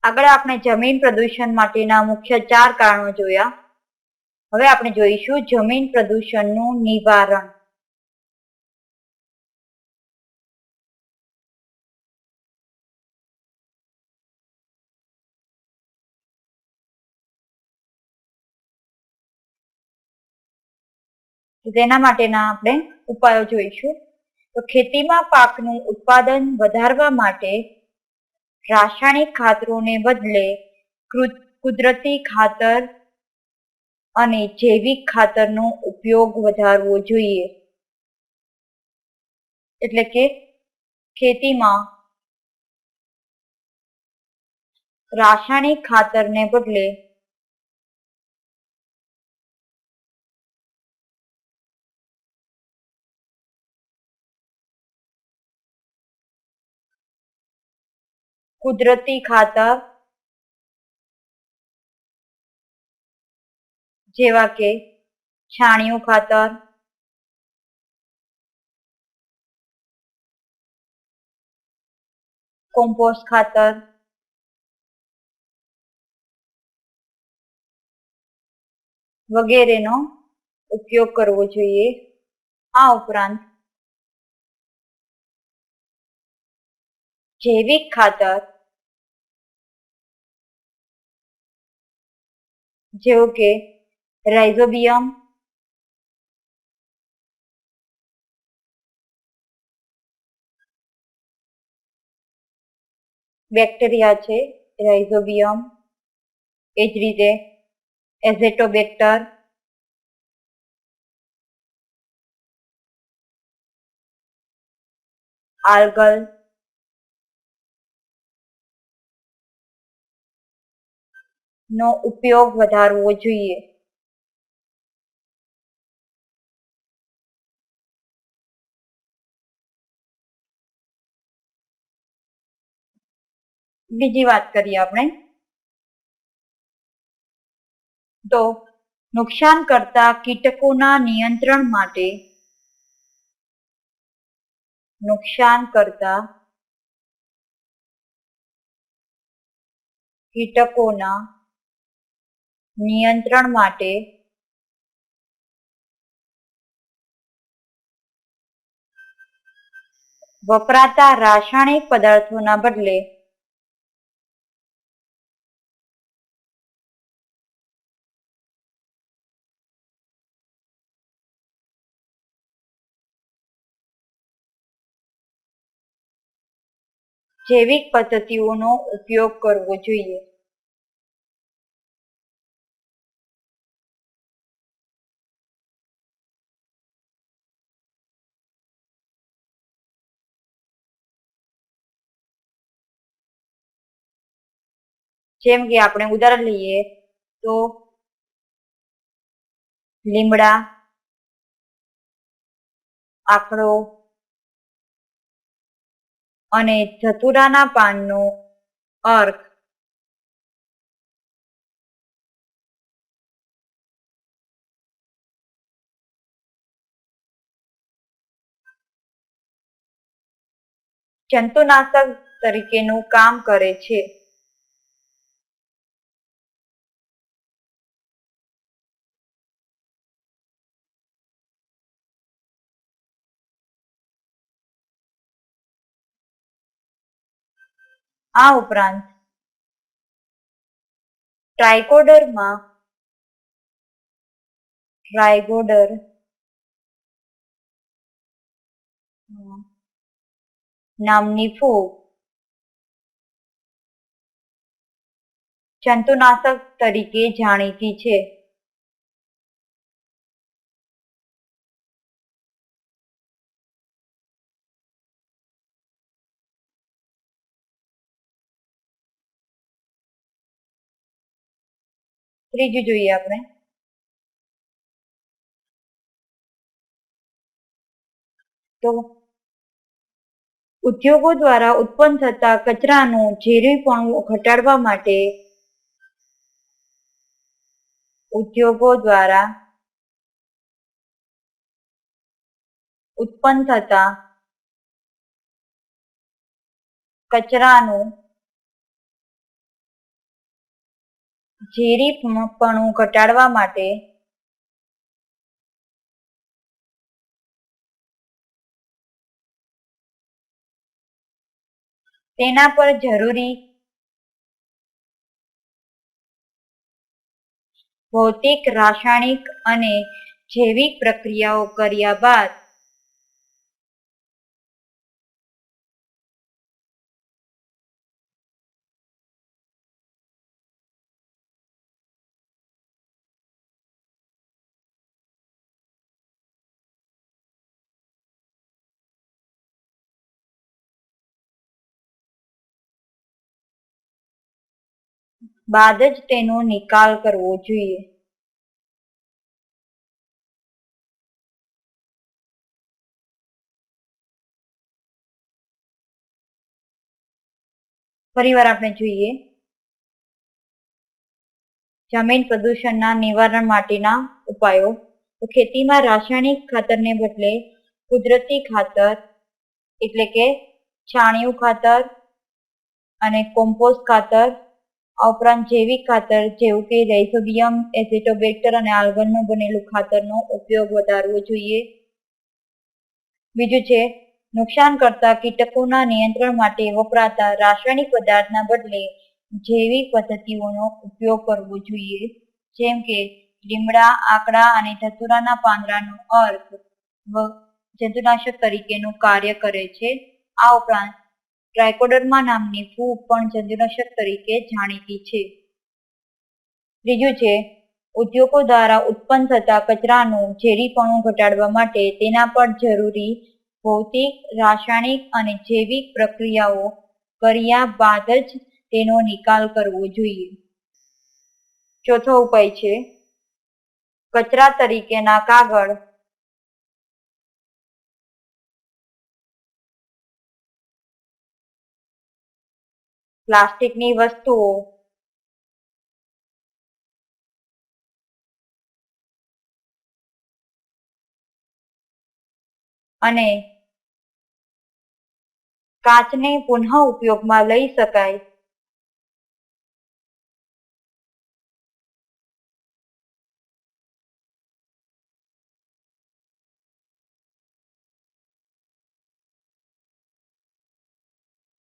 આગળ આપણે જમીન પ્રદૂષણ માટેના મુખ્ય 4 કારણો જોયા. હવે આપણે જોઈશું જમીન પ્રદૂષણનું નિવારણ. તેના માટેના આપણે ઉપાયો જોઈશું. તો ખેતીમાં પાકનું ઉત્પાદન વધારવા માટે રાસાયણિક ખાતરોને બદલે કુદરતી ખાતર અને જૈવિક ખાતરનો ઉપયોગ વધારવો જોઈએ. એટલે કે ખેતીમાં રાસાયણિક ખાતરને બદલે કુદરતી ખાતર જેવા કે છાણિયું ખાતર, કોમ્પોસ્ટ ખાતર વગેરેનો ઉપયોગ કરવો જોઈએ. આ ઉપરાંત જૈવિક ખાતર જેવું કે રાઇઝોબિયમ, બેક્ટેરિયા છે રાઇઝોબિયમ, એ જ રીતે એઝેટોબેક્ટર, આલ્ગલ, નો ઉપયોગ વધારવો જોઈએ. બીજી વાત કરીએ આપણે તો નુકસાન કરતા કીટકોના નિયંત્રણ માટે વપરાતા રાસાયણિક પદાર્થોના બદલે જૈવિક પદ્ધતિઓનો ઉપયોગ કરવો જોઈએ. જેમ કે આપણે ઉદાહરણ લઈએ તો લીમડા, આકડો અને ધતુરાના પાનનો અર્ક જંતુનાશક તરીકેનું કામ કરે છે. આ ઉપરાંત ટ્રાયકોડર નામની ફૂગ જંતુનાશક તરીકે જાણીતી છે. ત્રીજું જોઈએ આપણે તો ઉદ્યોગો દ્વારા ઉત્પન્ન થતા કચરાનું ઝેરીપણું ઘટાડવા માટે ઉદ્યોગો દ્વારા ઉત્પન્ન થતા કચરાનું ઝેરીપણું ઘટાડવા માટે તેના પર જરૂરી ભૌતિક, રાસાયણિક અને જૈવિક પ્રક્રિયાઓ કર્યા બાદ જ તેનો નિકાલ કરવો જોઈએ. ફરીવાર આપણે જોઈએ જમીન પ્રદૂષણના નિવારણ માટેના ઉપાયો. તો ખેતીમાં રાસાયણિક ખાતરને બદલે કુદરતી ખાતર એટલે કે છાણિયું ખાતર અને કોમ્પોસ્ટ ખાતર, આ ઉપરાંત જૈવિક ખાતર જેવું કે રાઇઝોબિયમ, એઝેટોબેક્ટર અને આલ્ગનનું બનેલું ખાતરનો ઉપયોગ વધારવો જોઈએ. બીજું છે નુકસાન કરતા કીટકોના નિયંત્રણ માટે વપરાતા રાસાયણિક પદાર્થના બદલે જૈવિક પદ્ધતિઓનો ઉપયોગ કરવો જોઈએ, જેમ કે લીમડા, આકડા અને ધતુરાના પાંદડાનો અર્ક જંતુનાશક તરીકેનું કાર્ય કરે છે. આ ઉપરાંત ટ્રાયકોડર્મા નામની ફૂગ પણ જંતુનાશક તરીકે જાણીતી છે. ત્રીજું છે ઉદ્યોગો દ્વારા ઉત્પન્ન થતા કચરાનું ઝેરીપણું ઘટાડવા માટે તેના પર જરૂરી ભૌતિક, રાસાયણિક અને જૈવિક પ્રક્રિયાઓ કર્યા બાદ જ તેનો નિકાલ કરવો જોઈએ. ચોથો ઉપાય છે કચરા તરીકેના કાગળ, પ્લાસ્ટિકની વસ્તુઓ અને કાચને પુનઃ ઉપયોગમાં લઈ શકાય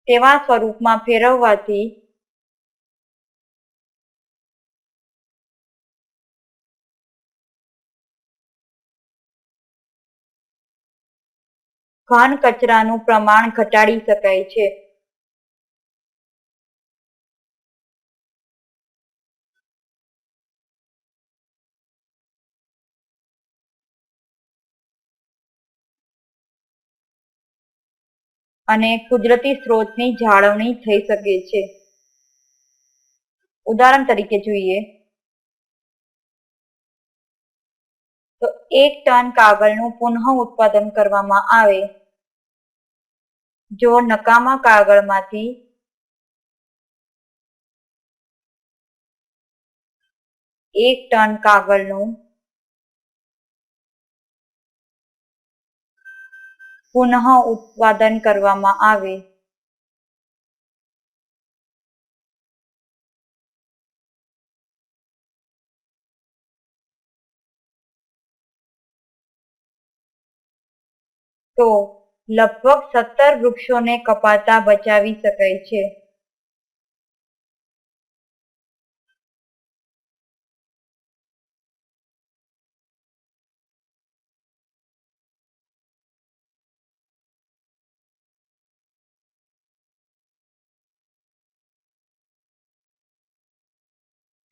તેવા સ્વરૂપમાં ફેરવવાથી ઘન કચરાનું પ્રમાણ ઘટાડી શકાય છે. અને કુદરતી સ્ત્રોતની જાળવણી થઈ શકે છે. ઉદાહરણ તરીકે જોઈએ તો 1 ટન કાગળનું પુનઃ ઉત્પાદન કરવામાં આવે જો નકામા કાગળમાંથી 1 ટન કાગળનું પુનઃ ઉત્પાદન કરવામાં આવે તો લગભગ 17 વૃક્ષોને કપાતા બચાવી શકાય છે.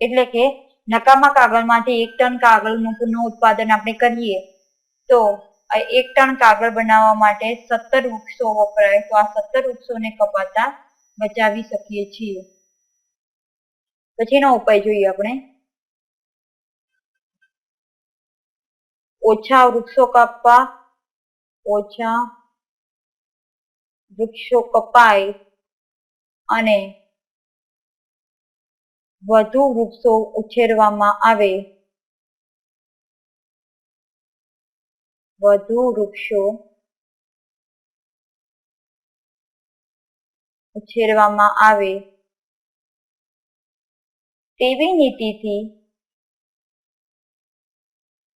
એટલે કે નકામા કાગળમાંથી 1 ટન કાગળનું પુનઃ ઉત્પાદન આપણે કરીએ તો 1 ટન કાગળ બનાવવા માટે 17 વૃક્ષો વપરાય, તો આ 17 વૃક્ષોને કપાતા બચાવી શકીએ છીએ. પછીનો ઉપાય જોઈએ આપણે ઓછા વૃક્ષો કાપવા, ઓછા વૃક્ષો કપાય અને વધુ વૃક્ષો ઉછેરવામાં આવે, વધુ વૃક્ષો ઉછેરવામાં આવે તેવી નીતિથી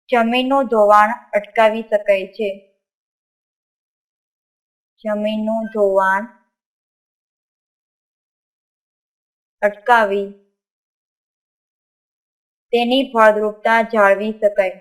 જમીનનું ધોવાણ અટકાવી શકાય છે. જમીનનું ધોવાણ અટકાવી તેની ફળદ્રુપતા જાળવી શકાય.